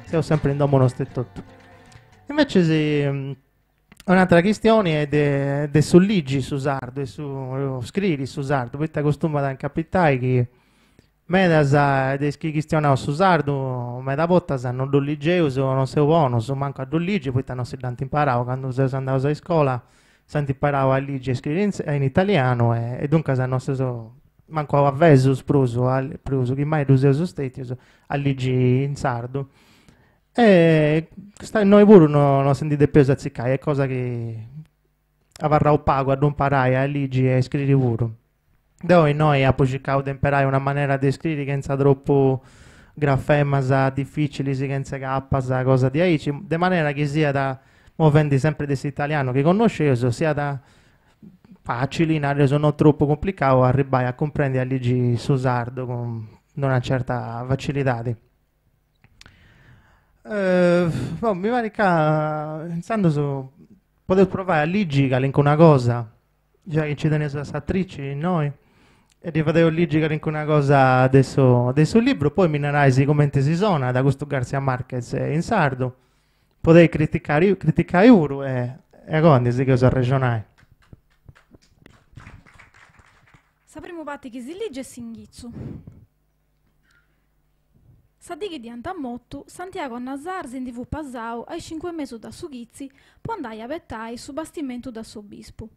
siamo sempre in domo tutto. Invece un'altra questione è su Ligi su sardo, e su scrivi su sardo, poi ti costuma da capitare che me da sa de chi questiona su sardo, me da volta sanno do liceo, non se buono, so manco a do Ligi, poi non si tanto imparavo quando si andavo a scuola, santi imparavo a Ligi e scrivere in italiano e dunque non so manco a veso spruso, che mai do su steti, a Ligi in sardo. E noi pure non sentite più zazzicare, è cosa che avrà un pago a non imparare a Ligi e scrivere pure. Dove noi abbiamo cercato di imparare una maniera di scrivere che non sia troppo grafema, difficili, che non sia cappa, cosa di aici, di maniera che sia da, muovendo sempre questo italiano che conoscevo, sia da facile, non troppo complicato, arrivare a comprendere a Ligi su sardo con una certa facilità. Mi pare che pensando su poter provare a Ligica in una cosa, già che ci tenete su attrici noi, e di fare Ligica in una cosa adesso libro, poi mi narrasi come si suona da questo Garcia Marquez in sardo, potete criticare Uru e quando si che so ragionare. Sapremo patti che si legge e si inghizzu. Sadighi di Antamottu, Santiago Nazar si indivu pasau ai 5 mesi da Sughizzi, può andare a bettai su bastimento da Sobispo.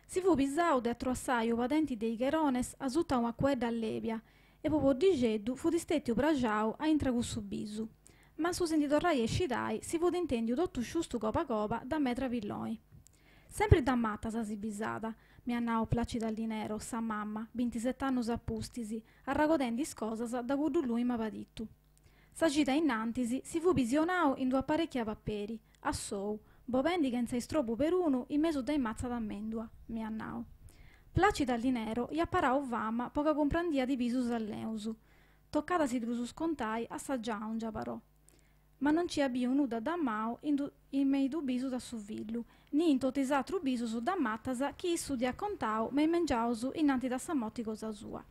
Si fu pisau de atruassai o vadenti dei Gerones a sutta una quedda all'Ebia, e popo di Geddu fu distetti brajau a intragu su bisu. Ma su sentitorrai e scidai si fu d'intendi dottu sciustu copa copa da metra villoi. Sempre da matta sa si bisata, mi annao Placida Linero, sa mamma, 27 anni appustisi, arragodendi scosas da gudu lui ma vadittu. Sa gita innantisi si fu visionau in due apparecchia papperi, a sou, bovendi che in sei strobu per uno in mezzo dai mazza d'amendua, mi annao. Placida Linero gli apparau vama poca comprandia di visus all'eusu. Toccata si drusu scontai assaggiau un giaparò. Ma non ci abbia nuda da mau in mei du bisu da su villu, ni in totisatru bisu su da mattasa chi issu di accontau me mengiausu innanti da samotti cosa sua.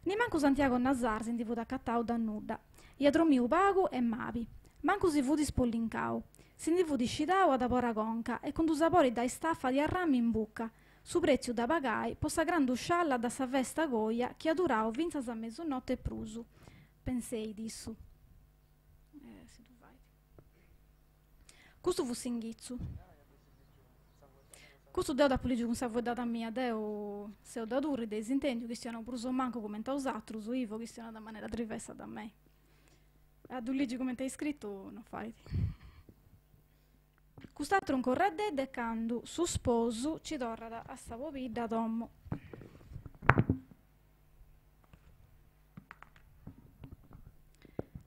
Ni manco Santiago Nazar si indivu da cattau da nuda. Iadromiu bagu e mavi. Manco si fu di spollincau. Si indivu di scidau ad aporagonca e con du sapori da staffa di arrami in bucca. Su prezio da pagai, possa grandu scialla da sa vesta goia che adurau vinzas a mezzonotte e prusu. Pensei, dissu. Si tu vai. Questo fu singhizzu. Questo deo da poligi con sa vodata mia, deo se ho da duri dei intendi che stiano pruso manco come ta usatrus, ivo che stiano da maniera diversa da me. A duligi come t'hai scritto, non fai. Quest'altro un corredde decando su sposo ci torra a savovi da domo.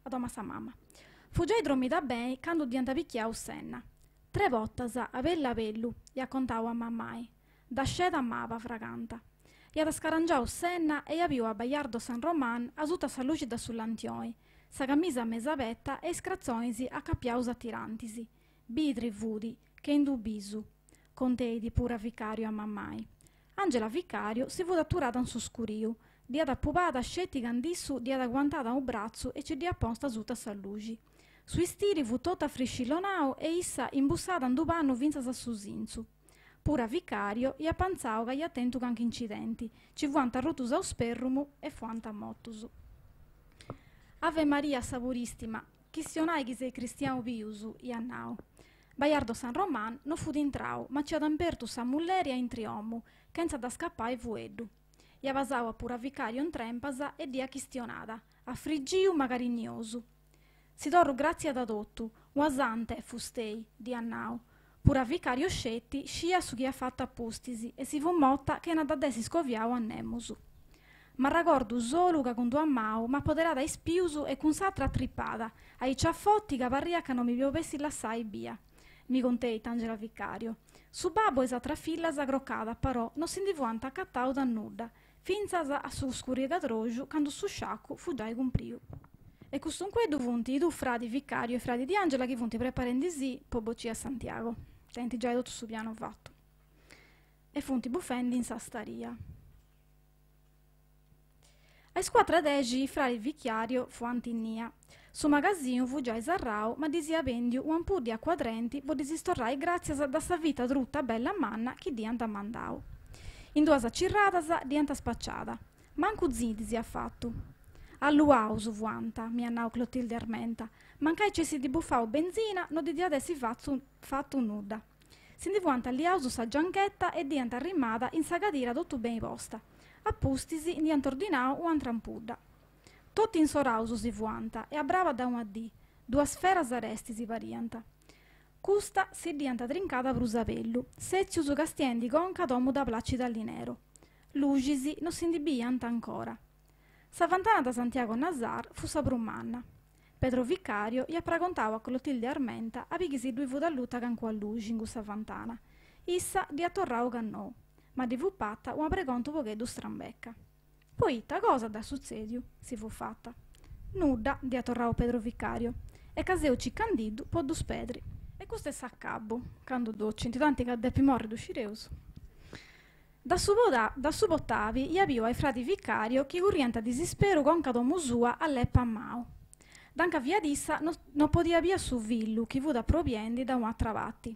A doma sa mamma. Fuggiai dromi da bei quando di andavicchiau senna. 3 vottasa a bella bellu, gli accontau a mammai. Da sceda amava fraganta. Gli ad scarangiau senna e aviu a Baiardo San Roman a tutta sa lucida sull'antioi. Sa camisa mesavetta e scrazzoisi a cappiausa tirantisi. Bidri vudi, che indubisu. Contei di pura vicario a mammai. Angela vicario si fu atturata in susscuriu. Dia da pupata scetti gandissu, dia da guantata un braccio e ci dia posta tutta sa luci. Sui stiri fu tutta friscillonau e issa imbussata in dupano vinzas a susinzu. Pura vicario, ia panzau che ia attentu anche incidenti. Ci fu anta rotusa sperrumu e fu anta mottusu. Ave Maria sapuristima, chistionai chi sei cristiano piusu, iannau. Baiardo San Roman non fu d'intrau, ma ci adampertu sa mulleria in triomu, senza da scappare vueddu. Ia vasau a pura vicario in trempasa e dia chistionata, a frigiu magarignosu. Si torru grazie ad adottu, uasante fustei, di annau. Pura vicario scetti, scia su chi ha fatto appustisi, e si fu motta che na da desi scoviau a nemusu. Ma ragordu solo che con tu ammau, ma poderata ispiusu e con s'altra trippata, ai ciaffotti che parria che non mi piovessi lassai via. Mi contei Tangela vicario. Su babbo es'altra filla s'agroccata, però non si indivuanta accattau da nuda, finzas a su scurigatroju, quando su sciaccu fu già cumpriu. E costunque du funti du frati vicario e frati di Angela che funti preparendi sì, po bocci a Santiago. Tenti già tutto su piano fatto. E funti buffendi in sastaria. Ai squadra degi fra il vicario fu antinnia. Su magazzino fu già esarrau, ma disi avendiu un po' di acquadrenti, vo disistorrai grazie da sa vita trutta bella manna chi dianta mandau. In due accirratas dianta spacciata. Mancu zidisi ha fatto. Alluausu vuanta, mi annau Clotilde armenta. Mancai ci si dibuffau benzina, non di adessi fatto nuda. Si divuanta liausu sa gianchetta e dianta rimada in sagadira dottu ben posta. Appustisi dianta ordinau un'altra ampudda. Tutti in sorausu si vuanta e abbrava da un addì. Due sferas aresti si varianta. Custa si dianta trincata brusapellu. Seziusu castiendi conca domu da placida all'inero. Lugisi non si indibianta ancora. Sa vantana da Santiago Nazar fu sa brummanna. Pedro Vicario gli appracontava a Clotilde Armenta a pichisi due fu dalluta canco a luci in questa vantana. Issa di attorrau cannò, ma di fu patta una preconto pochetto strambecca. Poi, ta cosa da succediu, si fu fatta. Nudda, di attorrau Pedro Vicario, e caseu ciccandidu po dus pedri. E questo è saccabbo, quando docenti, tanti che deppi morri d'uscireusu. Da su bottavi, gli avviò ai frati Vicario che currienta disispero con cadomu sua all'eppa a mau. Danca via dissa non podia via su villu, chi fu da propiendi da un attravatti.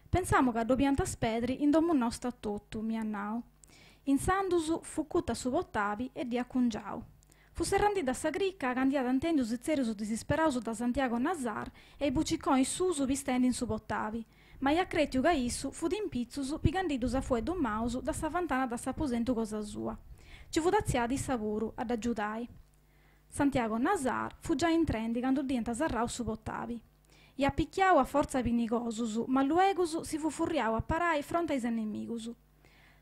Pensamo che a dopianta spedri in domu nostra tutto, mi annau. In Sandusu fu cutta su bottavi e di accungiau. Fu serrandi da sa gricca candiata antendiu zizzeriusu disisperausu da Santiago Nazar e i bucicconi susu vistendi in su bottavi. Ma gli accretiu ca issu fu d'impizzusu pigandidus a fue dommausu da sa vantana da s'aposentu cosa sua. Ci fu daziadi savuru ad aggiudai. Santiago Nazar fu già in trendi quando dienta sarrau su bottavi. Gli appicchiau a forza pinigosusu, ma luegusu si fu furriau a parai fronte ai inimigusu.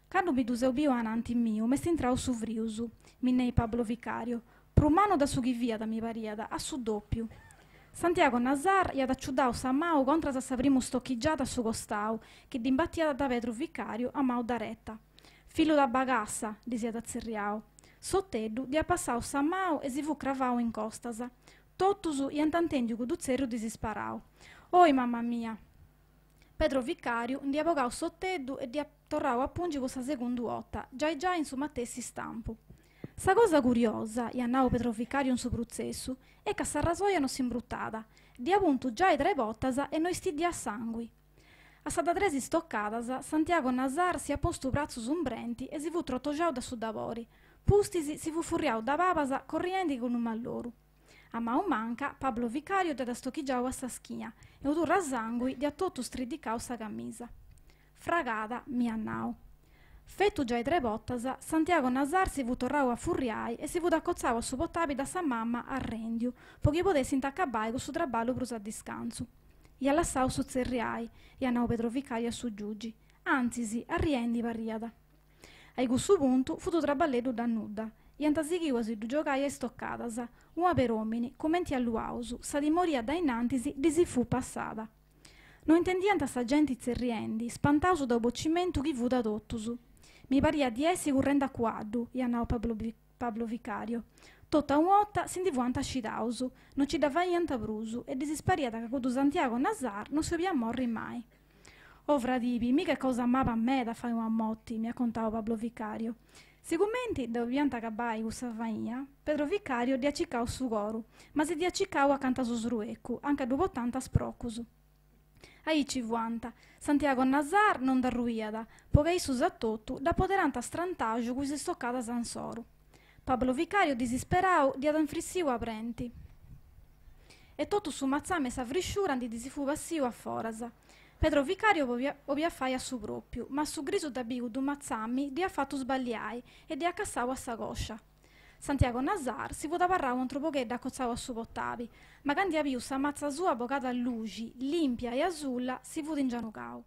Quando mi duseu bio ananti miu, messi intrau su vriusu, minnei Pablo Vicario, prumano da su chi via da mi pariada, a su doppiu. Santiago Nazar gli ad acciudau sa mau contra sa primu stocchiggiata su costau, che d'imbattiata da Pedro Vicario a mau da retta. Filu da bagassa, disia da zerriau. Sotteddu di appassau sa mau e si fu cravau in costasa. Tottusu iantantendiu cu duzzerru disisparau. Oi mamma mia! Pedro Vicario di apogau sotteddu e di torrau a pungi cu sa segundu otta, già in su mattessi stampu. Sa cosa curiosa, iannau Pedro Vicario in su pruzzessu, è che sa rasoia non si imbruttata, di appunto già i tre bottasa e noi stidi a sangui. A sa da tresi stoccatasa, Santiago Nazar si ha posto brazzu umbrenti e si fu trottogiau da su davori. Pustisi si fu furriau da papasa corriendi con un malloru. A mau manca, Pablo Vicario da stocchigiau a sa schia e udurra a sangui di a tottu stridicau sa camisa. Fragata, mi annau. Fettu già i tre bottasa, Santiago Nazar si fu torrau a furriai e si fu d'accozzau a su bottavi da sa mamma a rendiu, pochi potessi intaccabai con su traballo prus a discansu. I allassau su zerriai, e annau Pedro Vicario a su giugi, anzisi, a riendi pariada. Ai cussu puntu fu tu traballeddu da nudda, e antasighiuasi du giogai a stoccatasa, una per omini, commenti alluausu, sa dimoria da innantisi di si fu passata. Non intendianta sa gente zerriendi, spantausu da boccimentu chi fu da tottusu. Mi paria di essi currendo a quaddu, iannau Pablo Vicario. Totta un'otta si indivuanta scitausu, non ci dava niente brusu e disispariata che con Santiago Nazar non si via morri mai. Oh fratipi, mica cosa amava a me da fare un motti, mi ha contato Pablo Vicario. Sicuramente da pianta cabai questa faia, Pedro Vicario di accicau su coru, ma si di accicau accanto a su srueccu, anche dopo tanta sproccusu. Ai ci vuanta, Santiago Nazar non da ruiada, poiché issu sattottu da poderanta strantagio cui si stoccata sansoru. Pablo Vicario disisperau di ad infrissiu aprenti. E tutto su mazzame s'avrisciurandi di si fu passiu a forasa. Pedro Vicario ovia fai a su propriu, ma su griso da bigu du mazzammi di ha fatto sbagliai e di accassau a sa coscia. Santiago Nazar si fu da parrau un pochedda accozzau a su pottavi, ma quando aviu sa mazza sua bocata a luci, limpia e azulla, si fu d'ingianucau.